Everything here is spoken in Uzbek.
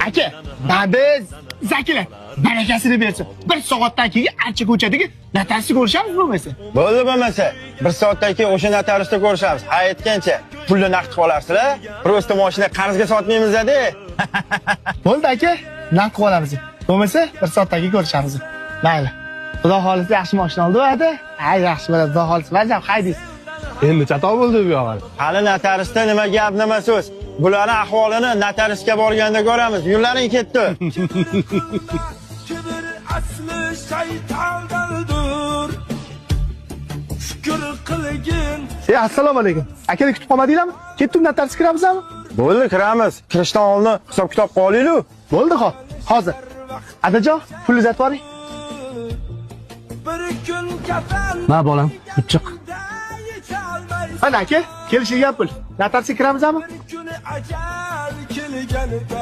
Aka, biz Zakila barakasini bersin. 1 soatdan keyin ancha ko'chadagi notariusni ko'rishamiz bo'lmasa. Bo'ldi bo'lmasa, 1 soatdan keyin o'sha notariusda ko'rishamiz. Ha aytgancha, pulni naqd qolasizlar, prosta mashina qarzga sotmaymiz-da. Bo'ldi aka, naqd olamiz. Bo'lmasa 1 soatdan keyin ko'rishamiz. Mayli. Xudo xolisa yaxshi mashina oldi-da. Ha, yaxshi bo'ladi. Xudo xolisa bajam haydis. Endi chatoq bo'ldi bu yo'q. Hali notariusda nima gap, nima so'z? Bularning ahvolini notariusga borganda ko'ramiz. Yo'llaring ketdi. Kibir asli shaytondandir. Shukr qilgin. Assalomu alaykum. Akani kutib qolmadinglarmi? Ketdim notariusga kiramizmi? Bo'ldi, kiramiz. Kirishdan oldin hisob-kitob qolaylik. Bo'ldi, xo'p. Hozir. Adajon, pulni uzatib yuboring. Bir kun kafan. Ma bolam, chiq. Ana aka, kelishilgan pul. Notariusga kiramizmi? Kuni ajal kelganida